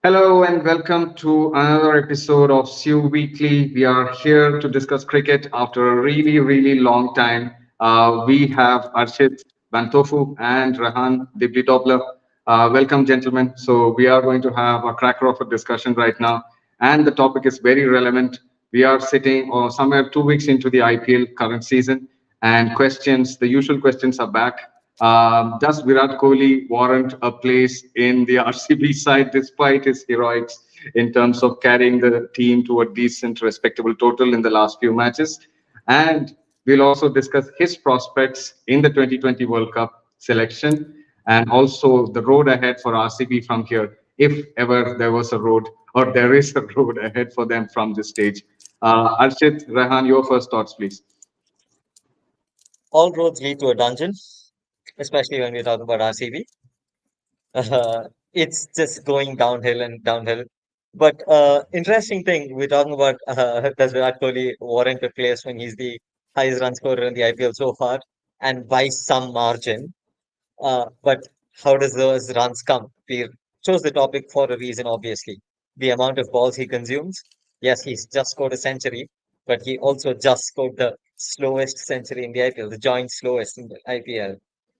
Hello and welcome to another episode of Sue Weekly. We are here to discuss cricket after a really long time. We have Arshit Bantofu and Rahan Diblitopler. Welcome, gentlemen. So we are going to have a cracker of a discussion right now, and the topic is very relevant. We are sitting somewhere 2 weeks into the IPL current season, and the usual questions are back. Does Virat Kohli warrant a place in the RCB side despite his heroics in terms of carrying the team to a decent, respectable total in the last few matches? And we'll also discuss his prospects in the 2020 World Cup selection and also the road ahead for RCB from here, if ever there was a road or there is a road ahead for them from this stage. Arshit, Rehan, your first thoughts, please. All roads lead to a dungeon, especially when we talk about RCB. It's just going downhill and downhill. But interesting thing, we're talking about does Virat Kohli warrant a place when he's the highest run scorer in the IPL so far, and by some margin. But how does those runs come? We chose the topic for a reason, obviously. The amount of balls he consumes. Yes, he's just scored a century, but he also just scored the slowest century in the IPL, the joint slowest in the IPL.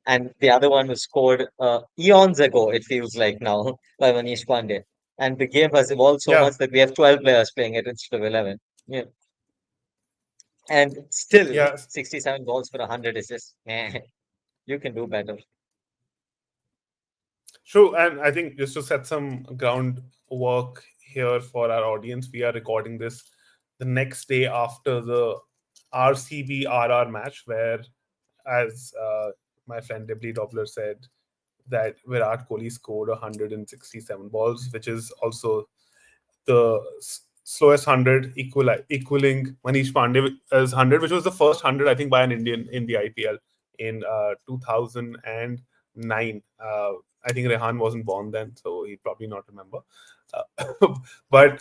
And the other one was scored eons ago, it feels like now, by Manish Pandey. And the game has evolved so Yeah, much that we have 12 players playing it instead of 11. Yeah. And still, yeah, 67 balls for 100 is just, you can do better. true. And I think just to set some groundwork here for our audience, we are recording this the next day after the RCB RR match, where, as my friend Debly Doppler said, that Virat Kohli scored 167 balls, which is also the slowest 100, equaling Manish Pandey's 100, which was the first 100, I think, by an Indian in the IPL in 2009. I think Rehan wasn't born then, so he'd probably not remember. But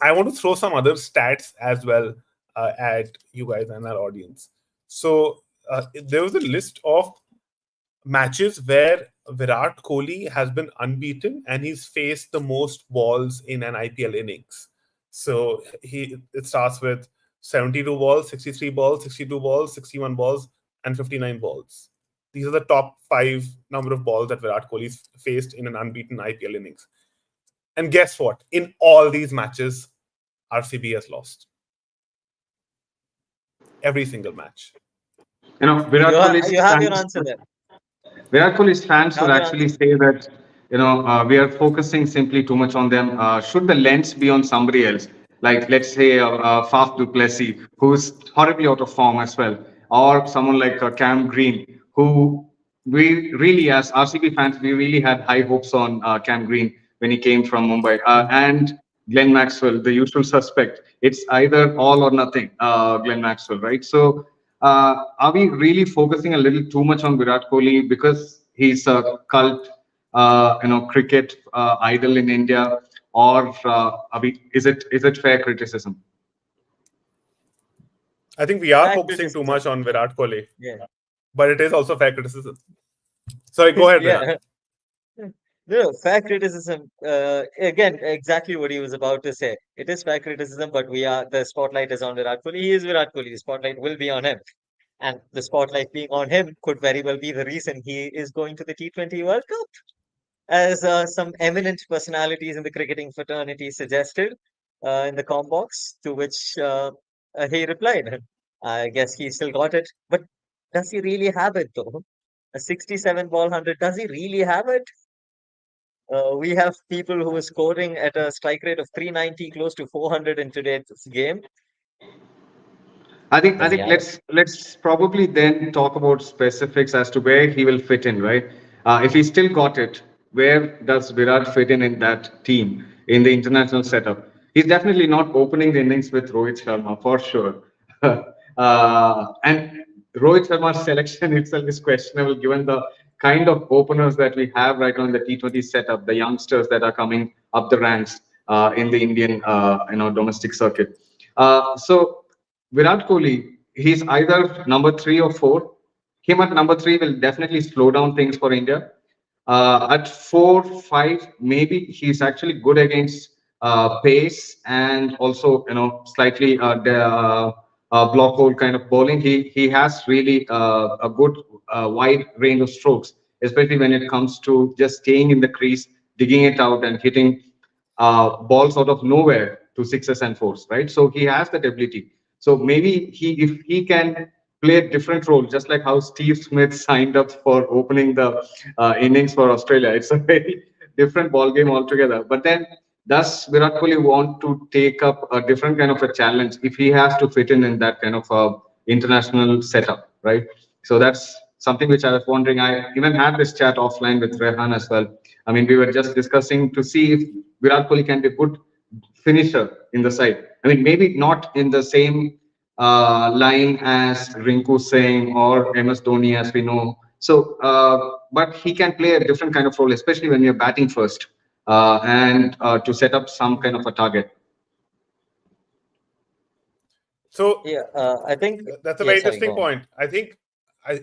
I want to throw some other stats as well at you guys and our audience. So there was a list of matches where Virat Kohli has been unbeaten and he's faced the most balls in an IPL innings. So it starts with 72 balls, 63 balls, 62 balls, 61 balls, and 59 balls. These are the top five number of balls that Virat Kohli's faced in an unbeaten IPL innings. And guess what? In all these matches, RCB has lost every single match. You know, Virat Kohli's You have your fans. answer there. Virat Kohli's fans would Have your actually answer. say that we are focusing simply too much on them. Should the lens be on somebody else, like let's say Faf du Plessis, who's horribly out of form as well, or someone like Cam Green, who we really, as RCB fans, we really had high hopes on Cam Green when he came from Mumbai, and Glenn Maxwell, the usual suspect. It's either all or nothing, Glenn Maxwell, right? So are we really focusing a little too much on Virat Kohli because he's a cult, cricket idol in India, or is it fair criticism? I think we are Fair focusing too criticism. much on Virat Kohli, Yeah. but it is also fair criticism. Sorry, go ahead, Rehan. Yeah. No, fair criticism. Again, exactly what he was about to say. It is fair criticism, but the spotlight is on Virat Kohli. He is Virat Kohli. The spotlight will be on him. And the spotlight being on him could very well be the reason he is going to the T20 World Cup, as some eminent personalities in the cricketing fraternity suggested in the com box, to which he replied. I guess he still got it. But does he really have it, though? A 67 ball 100, does he really have it? We have people who are scoring at a strike rate of 390, close to 400 in today's game. I think I Does he think have it? let's probably then talk about specifics as to where he will fit in, right? If he still got it, where does Virat fit in that team in the international setup? He's definitely not opening the innings with Rohit Sharma for sure, and Rohit Sharma's selection itself is questionable given the kind of openers that we have right now in the T20 setup, the youngsters that are coming up the ranks in the Indian domestic circuit. So Virat Kohli, he's either number three or four. Him at number three will definitely slow down things for India. At 4-5, maybe he's actually good against pace and also slightly block hole kind of bowling. He has really a good wide range of strokes, especially when it comes to just staying in the crease, digging it out, and hitting balls out of nowhere to sixes and fours, right? So he has that ability. So maybe if he can play a different role, just like how Steve Smith signed up for opening the innings for Australia. It's a very different ball game altogether. But then, does Virat Kohli want to take up a different kind of a challenge if he has to fit in that kind of international setup, right? So that's something which I was wondering. I even had this chat offline with Rehan as well. I mean, we were just discussing to see if Virat Kohli can be a good finisher in the side. I mean, maybe not in the same line as Rinku Singh or MS Dhoni, as we know. So, but he can play a different kind of role, especially when you're batting first and to set up some kind of a target. So Yeah, I think. that's a Yeah, very sorry, interesting go on. point. I think I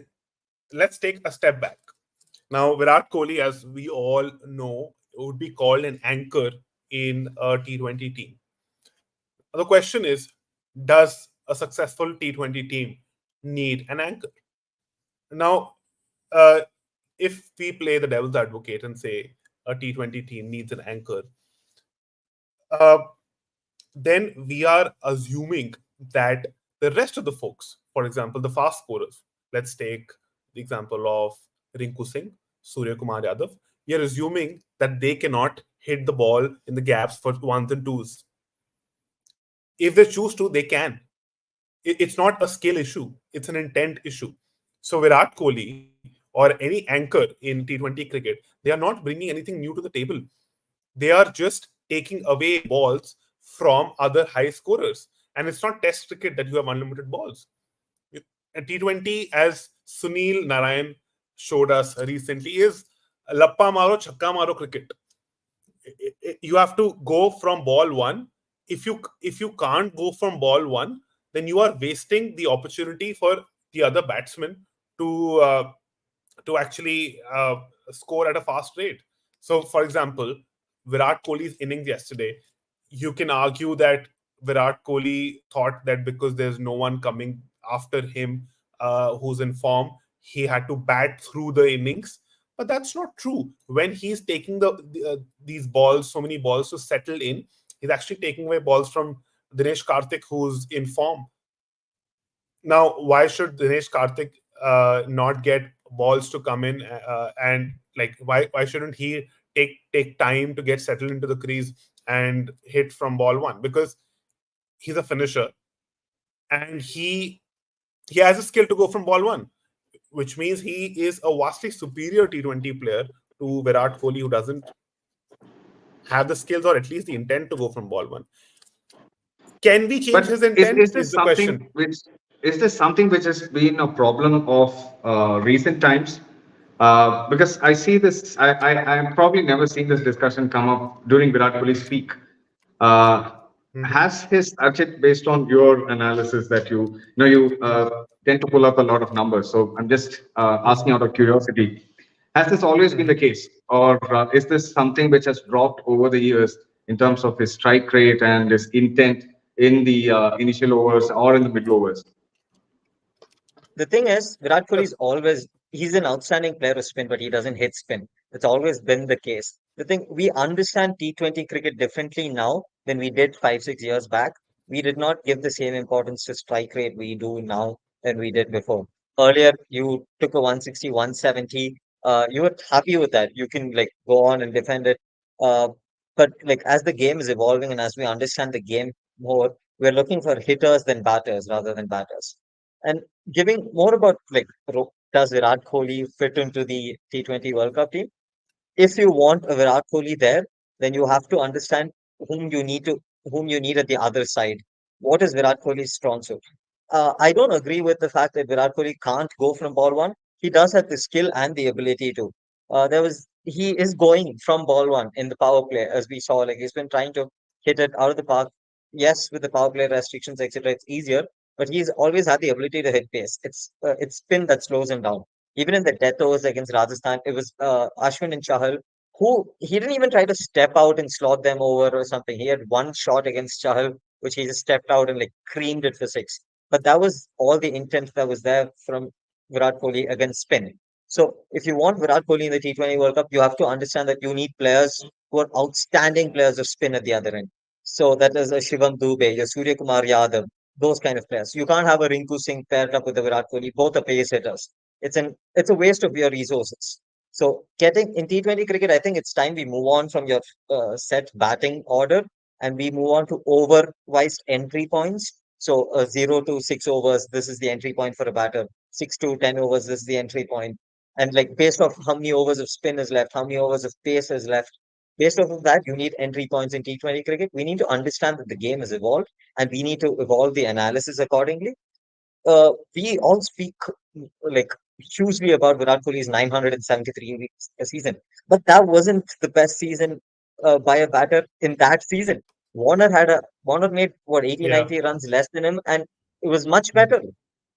let's take a step back. Now, Virat Kohli, as we all know, would be called an anchor in a T20 team. The question is, does a successful T20 team need an anchor? Now, uh, if we play the devil's advocate and say a T20 team needs an anchor, uh, then we are assuming that the rest of the folks, for example, the fast scorers, let's take the example of Rinku Singh, Surya Kumar Yadav, we are assuming that they cannot hit the ball in the gaps for ones and twos. If they choose to, they can. It's not a skill issue, it's an intent issue. So Virat Kohli or any anchor in T20 cricket, they are not bringing anything new to the table. They are just taking away balls from other high scorers. And it's not test cricket that you have unlimited balls. At T20, as Sunil Narayan showed us recently, is lappa maro, chakka maro cricket. You have to go from ball one. If you can't go from ball one, then you are wasting the opportunity for the other batsman to actually score at a fast rate. So, for example, Virat Kohli's innings yesterday, you can argue that Virat Kohli thought that because there's no one coming after him who's in form, he had to bat through the innings. But that's not true. When he's taking these balls, so many balls to settle in, he's actually taking away balls from Dinesh Karthik, who's in form. Now, why should Dinesh Karthik not get balls to come in and like why shouldn't he take time to get settled into the crease and hit from ball one? Because he's a finisher and he has a skill to go from ball one, which means he is a vastly superior T20 player to Virat Kohli, who doesn't have the skills or at least the intent to go from ball one. Can we change his But is, intent? is Is this the question. something which is this something which has been a problem of recent times? Because I see this, I've probably never seen this discussion come up during Virat Kohli's peak. Uh, Mhm. has his Archit, based on your analysis that you tend to pull up a lot of numbers. So I'm just asking out of curiosity. Has this always been the Mhm. case, or is this something which has dropped over the years in terms of his strike rate and his intent in the initial overs or in the middle overs? The thing is, Virat Kohli Yes. is always, he's an outstanding player of spin, but he doesn't hit spin. It's always been the case. The thing, we understand T20 cricket differently now than we did 5, 6 years back. We did not give the same importance to strike rate we do now than we did before. Earlier, you took a 160, 170. You were happy with that. You can like go on and defend it. But like as the game is evolving and as we understand the game more, we're looking for hitters than batters rather than batters. And giving more about like does Virat Kohli fit into the T20 World Cup team? If you want a Virat Kohli there, then you have to understand whom you need at the other side. What is Virat Kohli's strong suit? I don't agree with the fact that Virat Kohli can't go from ball one. He does have the skill and the ability to. He is going from ball one in the power play as we saw. Like he's been trying to hit it out of the park. Yes, with the power play restrictions, etc., it's easier. But he's always had the ability to hit pace. It's spin that slows him down. Even in the death overs against Rajasthan, it was Ashwin and Chahal who he didn't even try to step out and slot them over or something. He had one shot against Chahal, which he just stepped out and like creamed it for six. But that was all the intent that was there from Virat Kohli against spin. So if you want Virat Kohli in the T20 World Cup, you have to understand that you need players who are outstanding players of spin at the other end. So that is a Shivam Dubey, your Surya Kumar Yadav, those kind of players. You can't have a Rinku Singh paired up with the Virat Kohli, both are pace hitters. It's a waste of your resources. So getting in T20 cricket, I think it's time we move on from your set batting order and we move on to over-wise entry points. So 0 to 6 overs, this is the entry point for a batter. 6 to 10 overs, this is the entry point. And like based off how many overs of spin is left, how many overs of pace is left, based off of that, you need entry points in T20 cricket. We need to understand that the game has evolved and we need to evolve the analysis accordingly. We all speak like hugely about Virat Kohli's 973 weeks a season, but that wasn't the best season by a batter in that season. Warner made what 80, Yeah. 90 runs less than him, and it was much better.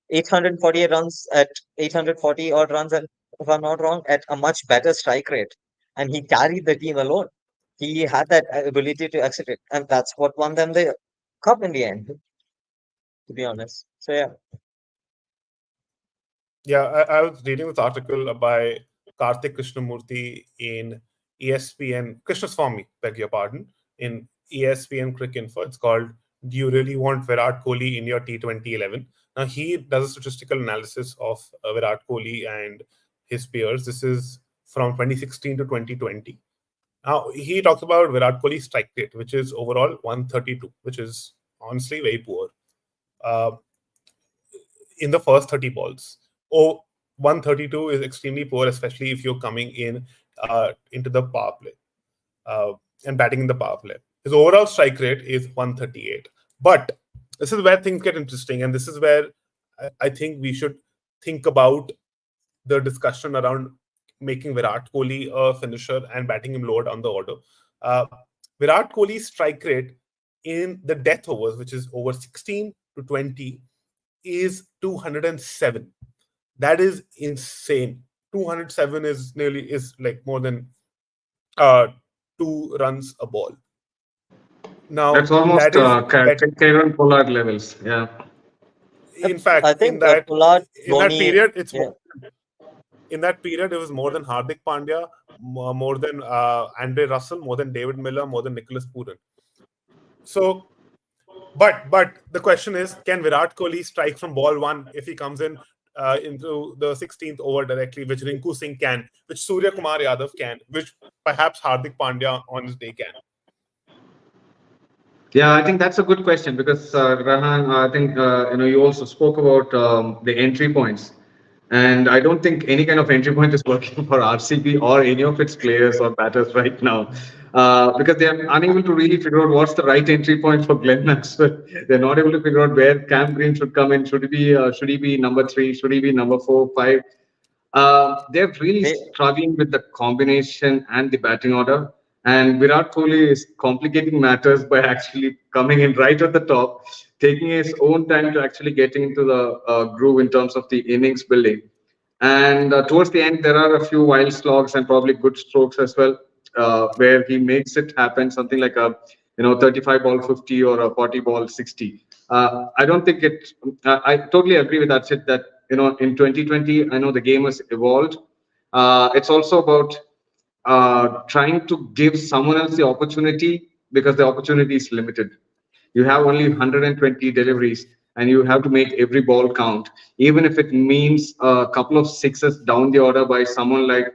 848 runs at 840 odd runs, and if I'm not wrong, at a much better strike rate, and he carried the team alone. He had that ability to execute, and that's what won them the cup in the end. To be honest, so yeah. Yeah, I was reading this article by Karthik Krishnamurthy in ESPN, Krishnaswamy, beg your pardon, in ESPN Cricket Info. It's called "Do You Really Want Virat Kohli in Your T20 11?" Now, he does a statistical analysis of Virat Kohli and his peers. This is from 2016 to 2020. Now, he talks about Virat Kohli's strike rate, which is overall 132, which is honestly very poor uh, in the first 30 balls. 132 is extremely poor, especially if you're coming in into the power play and batting in the power play. His overall strike rate is 138. But this is where things get interesting, and this is where I think we should think about the discussion around making Virat Kohli a finisher and batting him lower down the order. Uh, Virat Kohli's strike rate in the death overs, which is over 16 to 20, is 207. That is insane. 207 is like more than 2 runs a ball. Now That's almost that is Kieran Pollard levels. Yeah. in I fact think Pollard, in that Dhoni, period it's yeah. in that period it was more than Hardik Pandya, more than Andre Russell, more than David Miller, more than Nicholas Pooran. So but the question is, can Virat Kohli strike from ball one if he comes in into the 16th over directly, which Rinku Singh can, which Surya Kumar Yadav can, which perhaps Hardik Pandya on his day can? Yeah, I think that's a good question because Rahan, I think you also spoke about the entry points, and I don't think any kind of entry point is working for RCB or any of its players or batters right now, because they are unable to really figure out what's the right entry point for Glenn Maxwell. They're not able to figure out where Cam Green should come in. Should he be number three? Should he be number four, five? They're really They, struggling with the combination and the batting order. And Virat Kohli is complicating matters by actually coming in right at the top, taking his own time to actually getting into the groove in terms of the innings building. And towards the end, there are a few wild slogs and probably good strokes as well, where he makes it happen. Something like a 35 ball 50 or a 40 ball 60. I don't think it. I totally agree with that. Sid, that in 2020, I know the game has evolved. It's also about trying to give someone else the opportunity because the opportunity is limited. You have only 120 deliveries and you have to make every ball count, even if it means a couple of sixes down the order by someone like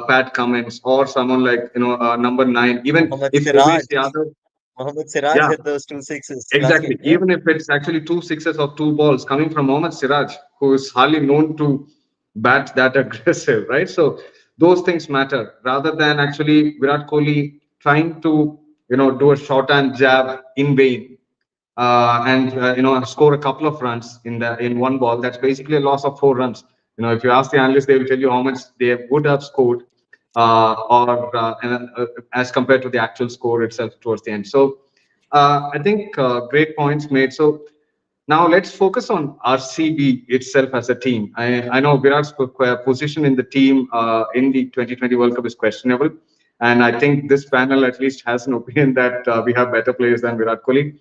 Pat Cummins or someone like number 9. Even Mohammad if Siraj, Umesh Yadav, Mohammad Siraj yeah, hit those two sixes last game. exactly. Yeah, Even if it's actually two sixes or two balls coming from Mohammad Siraj, who is hardly known to bat that aggressive, right? So those things matter rather than actually Virat Kohli trying to do a short and jab in vain and score a couple of runs in one ball. That's basically a loss of 4 runs. If you ask the analysts, they will tell you how much they would have scored as compared to the actual score itself towards the end. So I think great points made. So Now let's focus on RCB itself as a team. I know Virat's position in the team in the 2020 World Cup is questionable, and I think this panel at least has an opinion that we have better players than Virat Kohli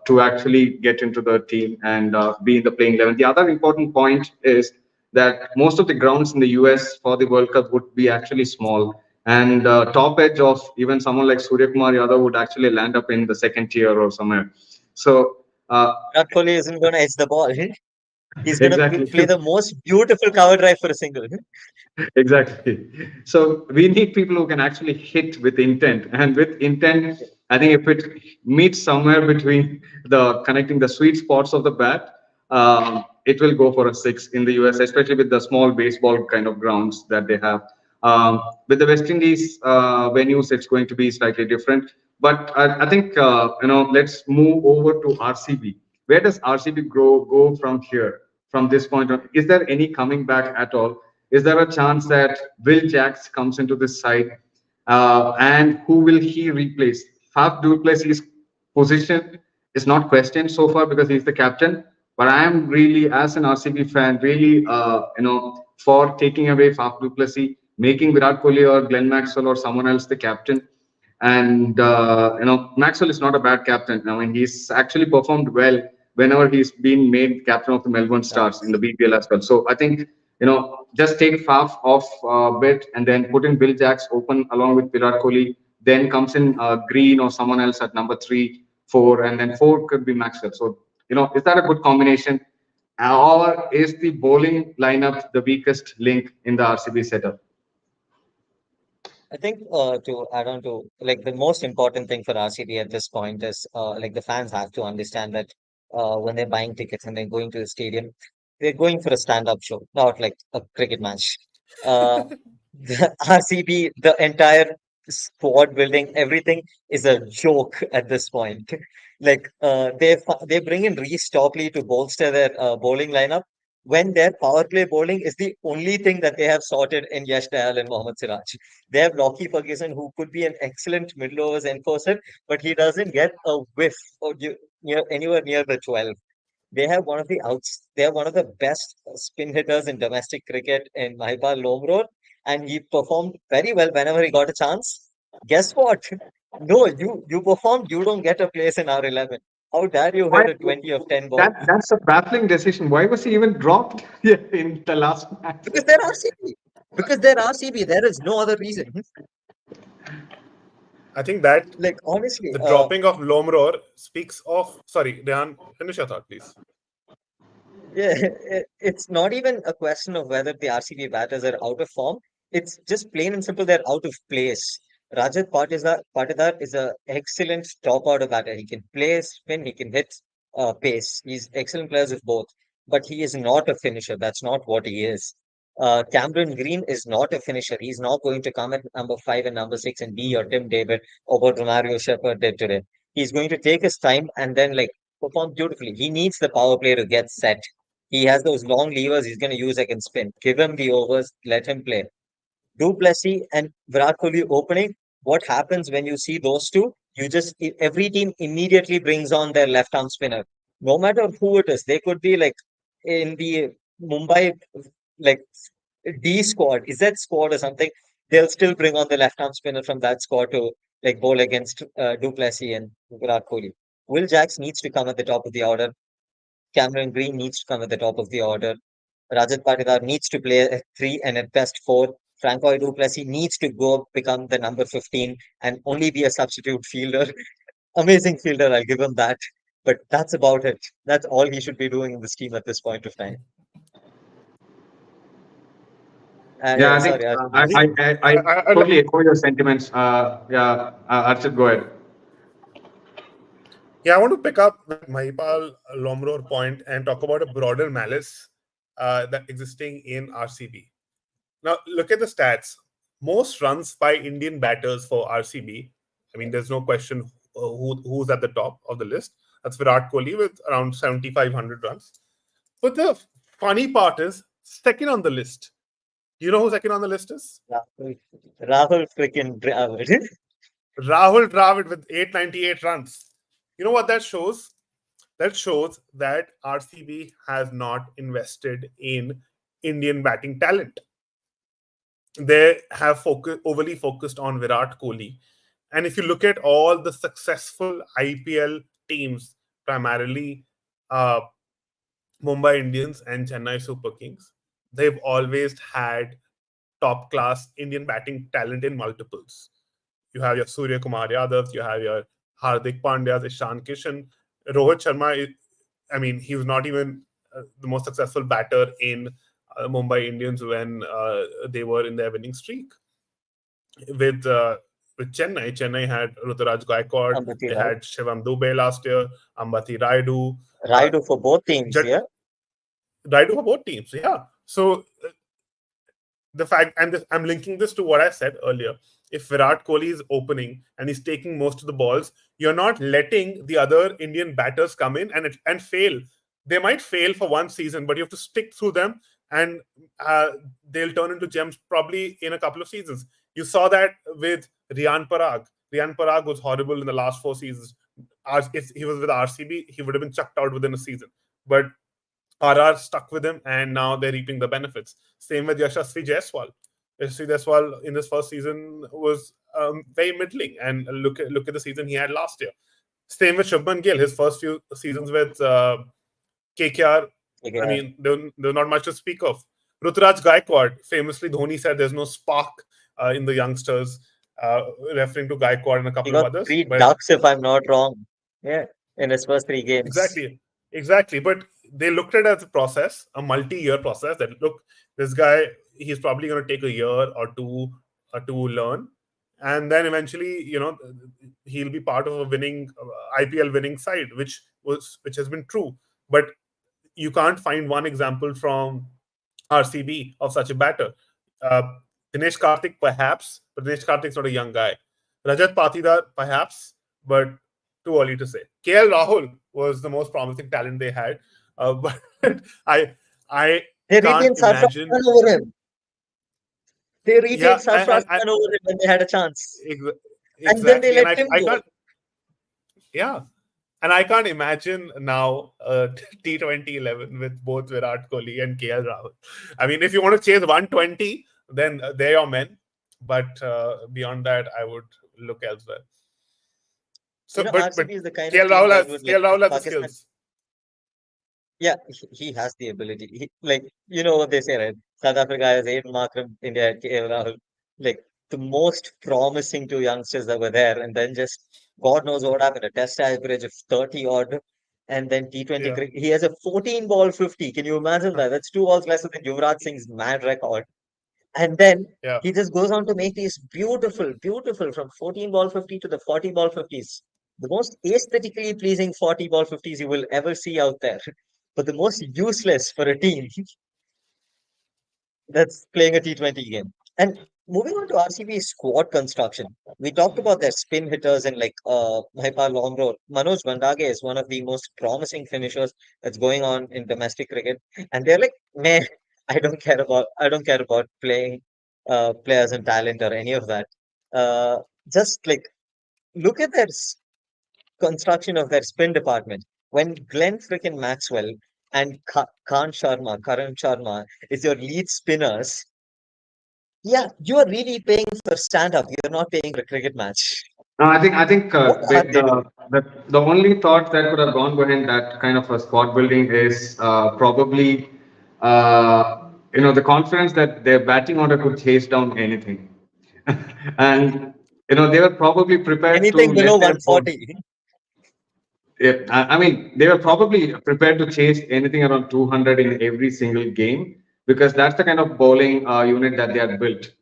to actually get into the team and be in the playing 11. The other important point is that most of the grounds in the US for the World Cup would be actually small, and top edge of even someone like Surya Kumar Yadav would actually land up in the second tier or somewhere. So uh, Virat Kohli isn't going to edge the ball. He's going to exactly. play the most beautiful cover drive for a single. Exactly. So we need people who can actually hit with intent. And with intent, I think if it meets somewhere between the connecting the sweet spots of the bat, it will go for a six in the US, especially with the small baseball kind of grounds that they have. With the West Indies venues, it's going to be slightly different. But I think let's move over to RCB. Where does RCB go from here? From this point on, is there any coming back at all? Is there a chance that Will Jacks comes into this side? And who will he replace? Faf du Plessis' position is not questioned so far because he's the captain. But I am really, as an RCB fan, really, for taking away Faf du Plessis, making Virat Kohli or Glenn Maxwell or someone else the captain. And Maxwell is not a bad captain. I mean, he's actually performed well whenever he's been made captain of the Melbourne Stars in the BPL as well. So I think just take Faf off a bit and then put in Bill Jacks open along with Virat Kohli. Then comes in Green or someone else at number 3, 4, and then 4 could be Maxwell. So is that a good combination, or is the bowling lineup the weakest link in the RCB setup? I think to add on to like the most important thing for RCB at this point is like the fans have to understand that when they're buying tickets and they're going to the stadium, they're going for a stand-up show, not like a cricket match. Uh, the RCB, the entire squad building, everything is a joke at this point. Like they bring in Reece Topley to bolster their bowling lineup when their power play bowling is the only thing that they have sorted in Yash Dayal and Mohammad Siraj. They have Lockie Ferguson, who could be an excellent middle overs enforcer, but he doesn't get a whiff or anywhere near the 12. They have one of the outs. They have one of the best spin hitters in domestic cricket in Mahipal Lomror, and he performed very well whenever he got a chance. Guess what? No, you performed. You don't get a place in our 11. How dare you Why hit a 20 of 10 ball? that's a baffling decision. Why was he even dropped in the last match? Because they're RCB. Because they're RCB. There is no other reason. I think that Like honestly, the dropping of Lomror speaks of. Sorry, Rehan, finish your thought, please. yeah, it's not even a question of whether the RCB batters are out of form. It's just plain and simple they're out of place. Rajat Patidar is an excellent top order batter. He can play spin, he can hit pace. He's excellent players with both, but he is not a finisher. That's not what he is. Cameron Green is not a finisher. He's not going to come at number 5 and number 6 and be your Tim David or what Romario Shepherd did today. He's going to take his time and then like perform beautifully. He needs the power play to get set. He has those long levers he's going to use against spin. Give him the overs, let him play. Du Plessis and Virat Kohli opening. What happens when you see those two? Every team immediately brings on their left arm spinner. No matter who it is, they could be like in the Mumbai like D squad, Z squad or something. They'll still bring on the left arm spinner from that squad to like bowl against Du Plessis and Virat Kohli. Will Jacks needs to come at the top of the order. Cameron Green needs to come at the top of the order. Rajat Patidar needs to play at 3 and at best 4. Francois du Plessis needs to go become the number 15 and only be a substitute fielder. Amazing fielder, I'll give him that. But that's about it. That's all he should be doing in this team at this point of time. Yeah, Yeah, I think sorry. I think I I totally echo your sentiments. Yeah, Archit, go ahead. Yeah, I want to pick up that Mahipal Lomror point and talk about a broader malice that existing in RCB. Now, look at the stats. Most runs by Indian batters for RCB. I mean, there's no question who's at the top of the list. That's Virat Kohli with around 7,500 runs. But the funny part is, second on the list. Do you know who second on the list is? Rahul freaking Dravid. Rahul Dravid with 898 runs. You know what that shows? that shows that RCB has not invested in Indian batting talent. They have overly focused on Virat Kohli. And if you look at all the successful IPL teams, primarily uh, Mumbai Indians and Chennai Super Kings, they've always had top class Indian batting talent in multiples. You have your Surya Kumar Yadav, you have your Hardik Pandya, Ishan Kishan, Rohit Sharma. I mean, he was not even the most successful batter in Mumbai Indians when they were in their winning streak. With Chennai, Chennai had Ruturaj Gaikwad, Ambati they Rayudu. had Shivam Dubey last year, Ambati Rayudu, Rayudu for both teams, yeah. Rayudu for both teams. Yeah. So the fact, and I'm linking this to what I said earlier. If Virat Kohli is opening and he's taking most of the balls, you're not letting the other Indian batters come in and fail. They might fail for one season, but you have to stick through them, and they'll turn into gems probably in a couple of seasons. You saw that with Riyan Parag. Riyan Parag was horrible in the last 4 seasons. If he was with RCB, he would have been chucked out within a season. But RR stuck with him, and now they're reaping the benefits. Same with Yashasvi Jaiswal. Yashasvi Jaiswal in this first season was very middling, and look at the season he had last year. Same with Shubman Gill. His first few seasons with KKR, I mean, there's not much to speak of. Ruturaj Gaikwad, famously, Dhoni said there's no spark in the youngsters, referring to Gaikwad and a couple of others. 3 ducks, if I'm not wrong. Yeah, in his first 3 games. Exactly. But they looked at it as a process, a multi-year process. That look, this guy, he's probably going to take a year or two to learn, and then eventually, he'll be part of a winning IPL winning side, which has been true. But you can't find one example from RCB of such a batter. Dinesh Karthik, perhaps, but Dinesh Karthik's not a young guy. Rajat Patidar, perhaps, but too early to say. KL Rahul was the most promising talent they had, but I They can't retained Sarfraz imagine. Khan over him. They retained Sarfraz Khan over him when they had a chance. Exactly. And then they let him go. Yeah. And I can't imagine now T20 11 with both Virat Kohli and KL Rahul. I mean, if you want to chase 120, then they're your men. But beyond that, I would look elsewhere. So, but RCB is the kind KL of Rahul team has the skills. Yeah, he has the ability. What they say, right? South Africa has 8 Markram, India had KL Rahul. Like, the most promising 2 youngsters that were there, and then just God knows what happened. A test average of 30 odd, and then T20 cricket. He has a 14 ball 50. Can you imagine that? That's 2 balls lesser than Yuvraj Singh's mad record. And then he just goes on to make these beautiful from 14 ball 50 to the 40 ball 50s. The most aesthetically pleasing 40 ball 50s you will ever see out there, but the most useless for a team that's playing a T20 game. And moving on to RCB's squad construction, we talked about their spin hitters and Mahipal long roll. Manoj Bandage is one of the most promising finishers that's going on in domestic cricket, and they're like, man, I don't care about playing players and talent or any of that. Just like look at their construction of their spin department. When Glenn frickin' Maxwell and Karan Sharma is your lead spinners, yeah, you are really paying for stand-up. You're not paying for a cricket match. No, I think What are they doing? the only thought that could have gone behind that kind of a squad building is probably the confidence that their batting order could chase down anything, and they were probably prepared to Anything below let their 140. yeah, I mean, they were probably prepared to chase anything around 200 in every single game because that's the kind of bowling unit that they had built.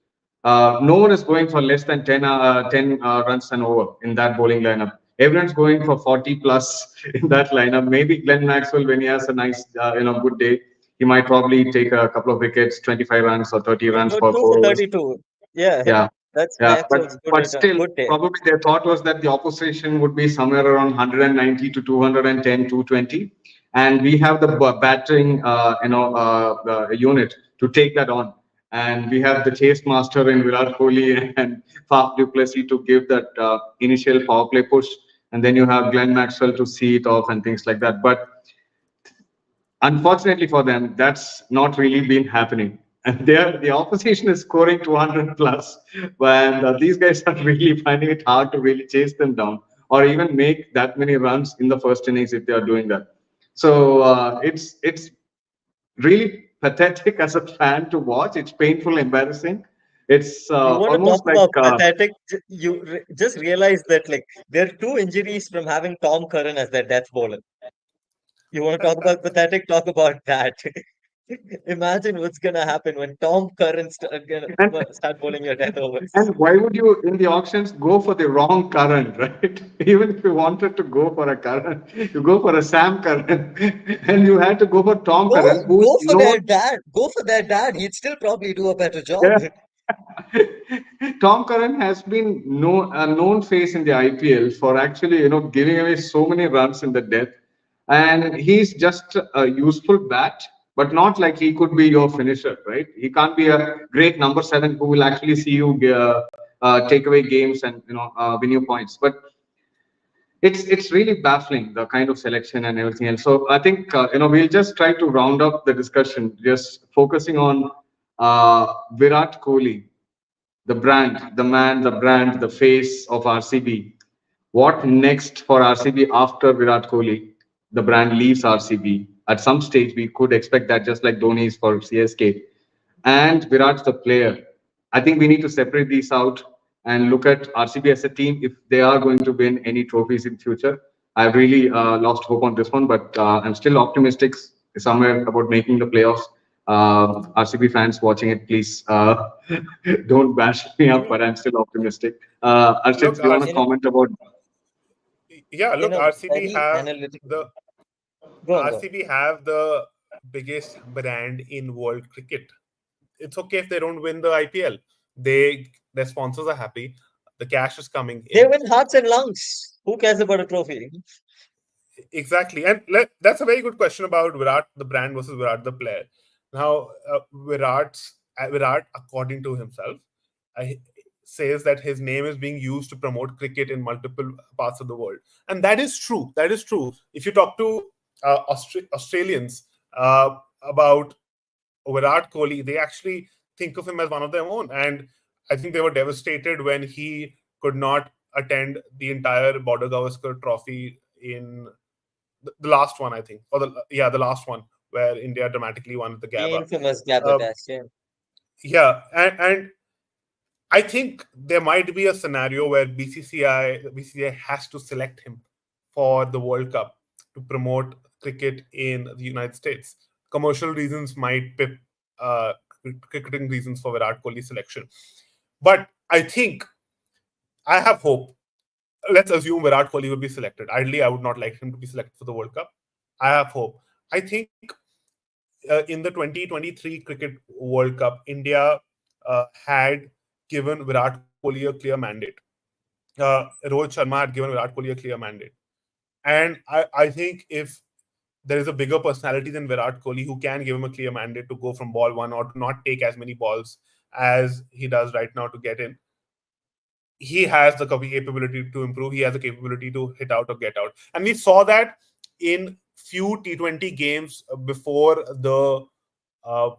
No one is going for less than 10 runs and over in that bowling lineup. Everyone's going for 40 plus in that lineup. Maybe Glenn Maxwell, when he has a nice, good day, he might probably take a couple of wickets, 25 runs or 30 runs Two for for 4 overs. 32. Yeah, Yeah. that's Yeah, Maxwell's good but return. still, Good day. probably their thought was that the opposition would be somewhere around 190 to 210, 220, and we have the batting, unit to take that on. And we have the chase master in Virat Kohli and Faf du Plessis to give that initial power play push. and then you have Glenn Maxwell to see it off and things like that. But unfortunately for them, that's not really been happening. And the opposition is scoring 200 plus, and these guys are really finding it hard to really chase them down or even make that many runs in the first innings if they are doing that. So it's really pathetic as a fan to watch. It's painful, embarrassing. It's You want to talk almost like about pathetic? Just realize that like there are two injuries from having Tom Curran as their death bowler. You want to talk about pathetic? Talk about that. Imagine what's gonna happen when Tom Curran gonna and, start bowling your death overs. and why would you in the auctions go for the wrong current, right? Even if you wanted to go for a current, you go for a Sam Curran, and you had to go for Tom Curran, who's Go for their known. dad. Go for their dad. He'd still probably do a better job. Yeah. Tom Curran has been a known face in the IPL for actually, giving away so many runs in the death, and he's just a useful bat, but not like he could be your finisher, right? He can't be a great number seven who will actually see you take away games and win you points. But it's really baffling the kind of selection and everything else. So I think we'll just try to round up the discussion, just focusing on Virat Kohli, the brand, the man, the brand, the face of RCB. What next for RCB after Virat Kohli? The brand leaves RCB. At some stage, we could expect that, just like Dhoni is for CSK. And Virat's the player. I think we need to separate these out and look at RCB as a team if they are going to win any trophies in future. I've really lost hope on this one, but I'm still optimistic somewhere about making the playoffs. RCB fans watching it, please don't bash me up, but I'm still optimistic. Arshad, Look, do you want to In a, comment about? yeah, in look, a very analytical. the Go on, go on. RCB have the biggest brand in world cricket. It's okay if they don't win the IPL. Their sponsors are happy. The cash is coming They in. win hearts and lungs. Who cares about a trophy? Exactly. And that's a very good question about Virat, the brand, versus Virat, the player. Now, Virat, according to himself, uh, says that his name is being used to promote cricket in multiple parts of the world, and that is true. That is true. If you talk to Australians about Virat Kohli, they actually think of him as one of their own, and I think they were devastated when he could not attend the entire Border Gavaskar Trophy in the last one, I think, or the last one where India dramatically won the The Gabba. infamous Gabba Uh, Dash, yeah. yeah, and I think there might be a scenario where BCCI has to select him for the World Cup to promote cricket in the United States. Commercial reasons might pip uh, cricketing reasons for Virat Kohli selection, but I think I have hope. Let's assume Virat Kohli will be selected. Ideally, I would not like him to be selected for the World Cup. I have hope. I think in the 2023 Cricket World Cup, India had given Virat Kohli a clear mandate. Rohit Sharma had given Virat Kohli a clear mandate. And I think if there is a bigger personality than Virat Kohli who can give him a clear mandate to go from ball one or to not take as many balls as he does right now to get in, he has the capability to improve. He has the capability to hit out or get out. And we saw that in few T20 games before uh,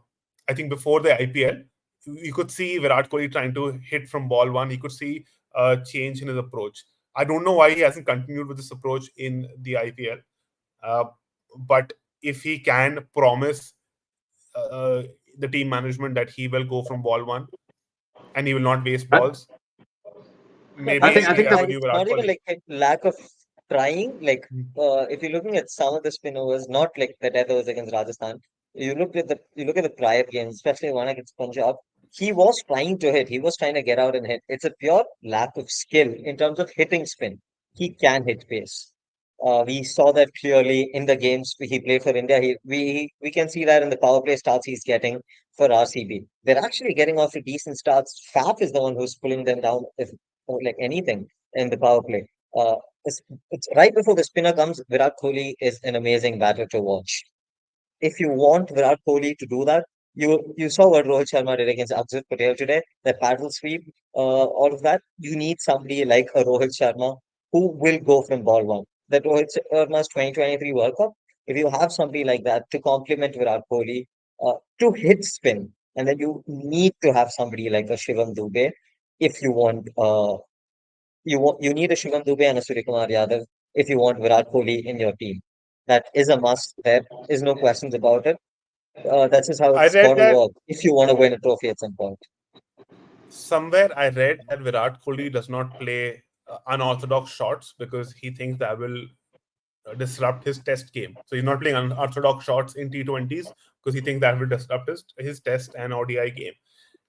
I think before the IPL. You could see Virat Kohli trying to hit from ball one. You could see a change in his approach. I don't know why he hasn't continued with this approach in the IPL. Uh, but if he can promise uh, the team management that he will go from ball one and he will not waste I, balls, No, I maybe think I we think have the a new it's Virat not even Kohli. like a lack of trying. Like, if you're looking at some of the spin overs, not like the death overs against Rajasthan, you look at the prior games, especially one against Punjab. He was trying to hit. He was trying to get out and hit. It's a pure lack of skill in terms of hitting spin. He can hit pace. We saw that clearly in the games he played for India. We can see that in the power play starts he's getting for RCB. They're actually getting off to decent starts. Faf is the one who's pulling them down, if or like anything in the power play. Uh, it's right before the spinner comes. Virat Kohli is an amazing batter to watch. If you want Virat Kohli to do that, you saw what Rohit Sharma did against Akshar Patel today. That paddle sweep, all of that. You need somebody like a Rohit Sharma who will go from ball one. The Rohit Sharma's 2023 World Cup, if you have somebody like that to complement Virat Kohli, to hit spin, and then you need to have somebody like a Shivam Dubey if you want. You need a Shivam Dubey and a Suryakumar Yadav if you want Virat Kohli in your team. That is a must. There is no questions about it. That's just how I it's read got to that work if you want to win a trophy at some point. somewhere. I read that Virat Kohli does not play unorthodox shots because he thinks that will disrupt his test game. So he's not playing unorthodox shots in T20s because he thinks that will disrupt his test and ODI game.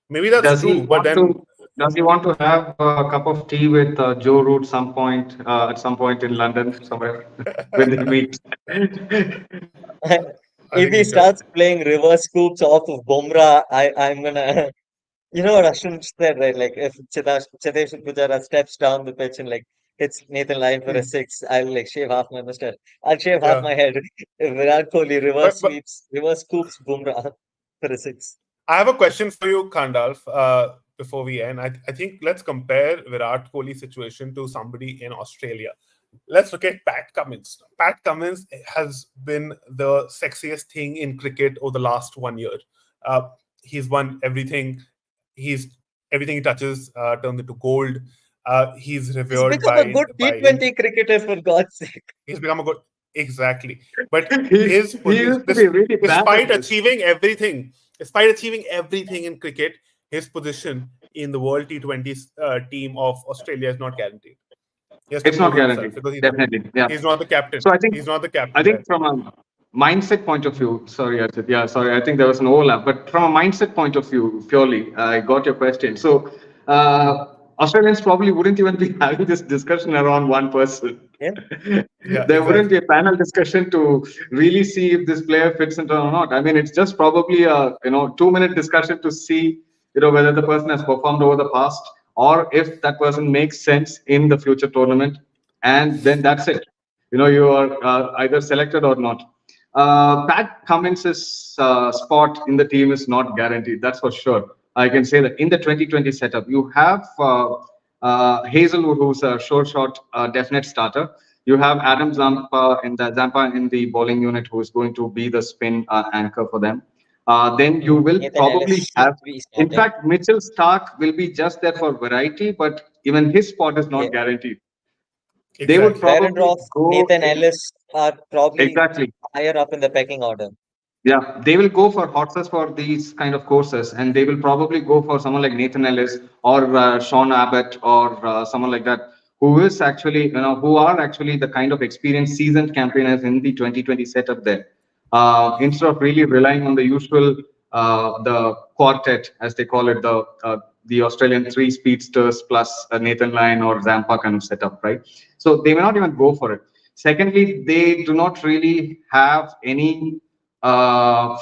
Maybe that's Does he true, but want then to? Does he want to have a cup of tea with Joe Root some point at some point in London somewhere when they meet? I If think he he should. starts playing reverse scoops off of Bumrah, I'm gonna, you know what Ashwin said, right? Like if Chitesh Pujara steps down the pitch and like hits Nathan Lyon for a six, I'll like shave half my mustache. I'll shave half Yeah, my head. If Virat Kohli but reverse scoops Bumrah for a six. I have a question for you, Kandalf. Before we end, I think let's compare Virat Kohli's situation to somebody in Australia. Let's look at Pat Cummins. Pat Cummins has been the sexiest thing in cricket over the last 1 year. Uh, he's won everything. He's everything he touches turns into gold. He's He's revered become a good by T20 cricketer for God's sake. he's become a good exactly. But He used to be really bad at despite this. achieving everything in cricket, his position in the World T20 team of Australia is not guaranteed. He has to It's not prove himself guaranteed, because definitely. Yeah. he's not the captain. So He's not the I captain think there. from a mindset point of view, sorry, Archit, yeah, sorry, I think there was an overlap, but from a mindset point of view, purely, I got your question. So Australians probably wouldn't even be having this discussion around one person. Yeah. Yeah, There wouldn't be exactly. a panel discussion to really see if this player fits into or not. I mean, it's just probably a 2 minute discussion to see whether the person has performed over the past or if that person makes sense in the future tournament, and then that's it. You are either selected or not. Pat Cummins's spot in the team is not guaranteed. That's for sure. I can say that in the 2020 setup, you have Hazelwood, who's a sure shot, definite starter. You have Adam Zampa in the bowling unit, who is going to be the spin anchor for them. Then you will Nathan Ellis probably should have. be In starting. fact, Mitchell Stark will be just there for variety, but even his spot is Yeah. not guaranteed. They would Exactly. probably Behrendorff, go Nathan Ellis are probably exactly. higher up in the pecking order. Yeah, they will go for horses for these kind of courses, and they will probably go for someone like Nathan Ellis or Sean Abbott or someone like that, who is actually, who are actually the kind of experienced, seasoned campaigners in the 2020 setup there. Instead of really relying on the usual, the quartet, as they call it, the Australian three speedsters plus Nathan Lyon or Zampa kind of setup, right? So they may not even go for it. Secondly, they do not really have any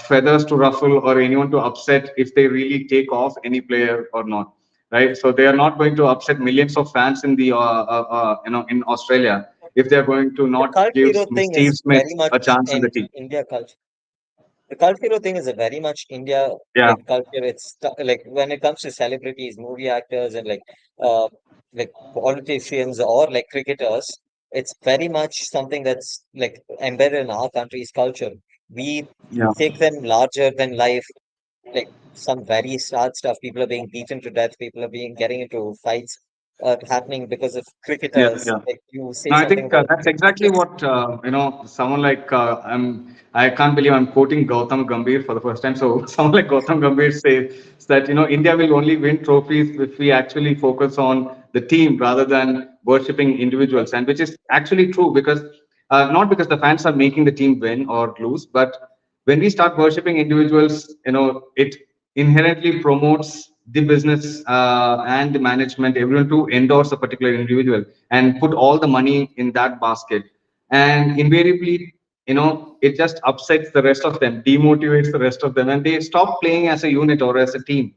feathers to ruffle or anyone to upset if they really take off any player or not, right? So they are not going to upset millions of fans in the in Australia if they are going to The not cult give hero thing Steve is Smith very much a chance in the in team. India culture. The cult hero thing is a very much India Yeah, like culture. Like when it comes to celebrities, movie actors, and uh like politicians or like cricketers, it's very much something that's like embedded in our country's culture. We yeah, take them larger than life, like some very sad stuff. People are being beaten to death. People are being getting into fights happening because of yeah, cricketers. yeah. Like you say No, I something think about that's exactly cricketers. what someone like I can't believe I'm quoting Gautam Gambhir for the first time. So someone like Gautam Gambhir says that India will only win trophies if we actually focus on the team rather than worshipping individuals, and which is actually true because not because the fans are making the team win or lose, but when we start worshipping individuals, it inherently promotes the business and the management, everyone to endorse a particular individual and put all the money in that basket. And invariably, it just upsets the rest of them, demotivates the rest of them, and they stop playing as a unit or as a team.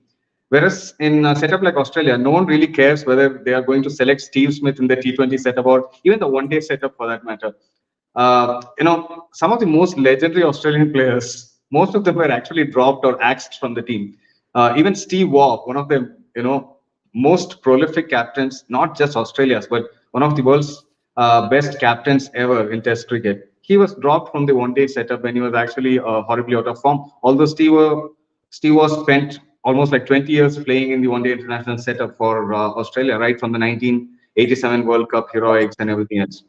Whereas in a setup like Australia, no one really cares whether they are going to select Steve Smith in the T20 setup or even the one day setup for that matter. Some of the most legendary Australian players, most of them were actually dropped or axed from the team. Even Steve Waugh, one of the most prolific captains, not just Australia's, but one of the world's best captains ever in Test cricket. He was dropped from the one-day setup when he was actually horribly out of form. Although Steve was spent almost like 20 years playing in the one-day international setup for Australia, right from the 1987 World Cup heroics and everything else.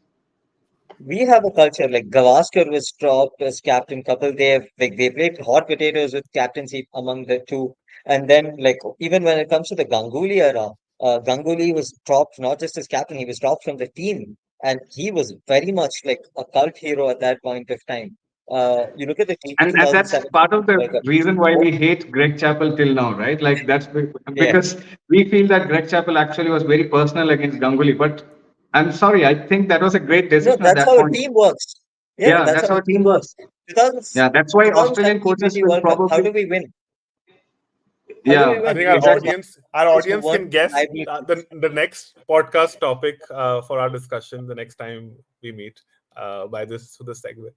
We have a culture like Gavaskar was dropped as captain. Couple they played hot potatoes with captaincy among the two, and then like even when it comes to the Ganguly era, Ganguly was dropped not just as captain, he was dropped from the team, and he was very much like a cult hero at that point of time. You look at the And that's 2007 part of the World Cup. reason why Mo- we hate Greg Chappell till now, right? Like Yeah, because we feel that Greg Chappell actually was very personal against Ganguly. But I'm sorry, I think that was a great no, decision at that's that how a point. team works. Yeah, Yeah, that's that's how how a a team team works. works. 2000, Yeah, that's why 2007 Australian coaches T20 will World Cup. How do probably. we win? How do we Yeah, I win? think It was our Bangladesh who audience won can guess livelihoods. the next podcast topic for our discussion the next time we meet by this through this segue.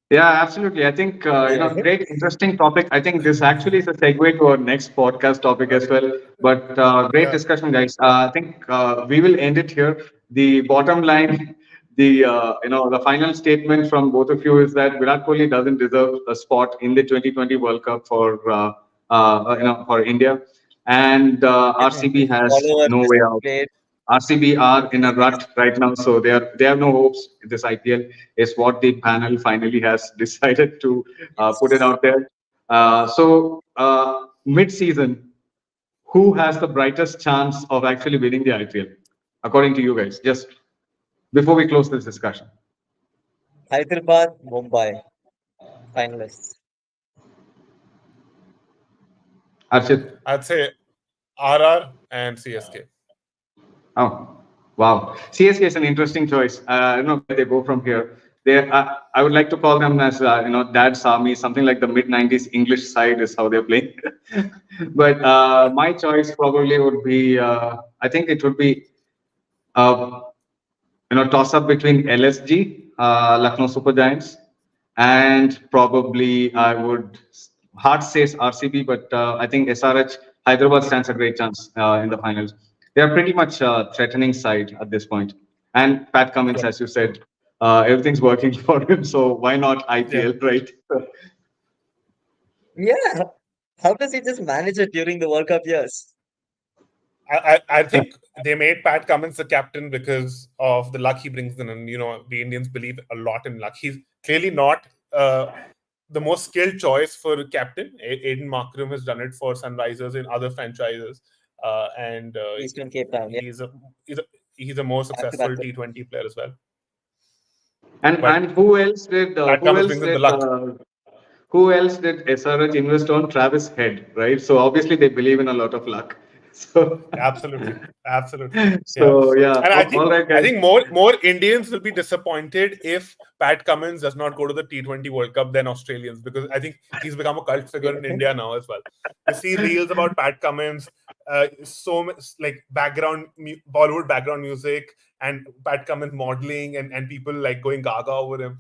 yeah, absolutely. I think Yeah. great, interesting topic. I think this actually is a segue to our next podcast topic as well. But great Yeah, discussion, guys. I think we will end it here. The bottom line, the final statement from both of you is that Virat Kohli doesn't deserve a spot in the 2020 World Cup for India, and RCB His has follower no has way out. played. RCB are in a rut right now, so they have no hopes in this IPL. Is what the panel finally has decided to put it Yes. out there. Mid-season, who has the brightest chance of actually winning the IPL, according to you guys? Just before we close this discussion, Hyderabad, Mumbai finalists. Archit. I'd say RR and CSK. Oh, wow. CSK is an interesting choice. I don't know where they go from here. I would like to call them as Dad's Army, something like the mid '90s English side is how they're playing. But my choice probably would be, I think it would be, uh, toss up between LSG, Lucknow Super Giants, and probably I would hard say RCB, but I think SRH Hyderabad stands a great chance in the finals. They are pretty much a threatening side at this point. And Pat Cummins, Yeah, as you said, everything's working for him, so why not yeah. IPL, right? Yeah. How does he just manage it during the World Cup years? I think they made Pat Cummins the captain because of the luck he brings in, and the Indians believe a lot in luck. He's clearly not the most skilled choice for captain. Aiden Markram has done it for Sunrisers in other franchises, and Eastern Cape Town. Yeah. he's a he's a he's a more Back to back. successful T20 player as well. And But who else did Pat Cummins brings in the luck. who else did SRH invest on? Travis Head, right? So obviously they believe in a lot of luck. So Absolutely, absolutely, yeah. so yeah, And I all think right, I guys. think more Indians will be disappointed if Pat Cummins does not go to the T20 World Cup than Australians, because I think he's become a cult figure in India now as well. You see reels about Pat Cummins, so much like Bollywood background music, and Pat Cummins modeling, and people like going gaga over him.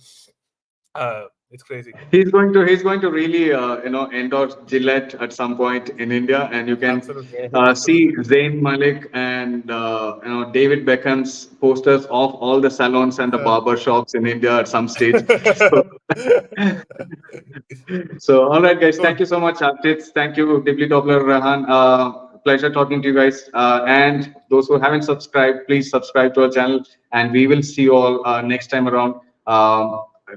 It's crazy. He's going to really endorse Gillette at some point in India, and you can Absolutely, Yeah. see absolutely. Zayn Malik and David Beckham's posters of all the salons and the Uh, barber shops in India at some stage. So, so all right, guys. cool. Thank you so much, Archit. Thank you, Dibli Topler, Rahan. Pleasure talking to you guys. And those who haven't subscribed, please subscribe to our channel, and we will see you all next time around.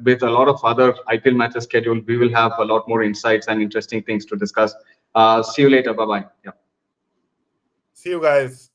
With a lot of other IPL matches scheduled, we will have a lot more insights and interesting things to discuss. See you later. Bye bye. Yeah. See you guys.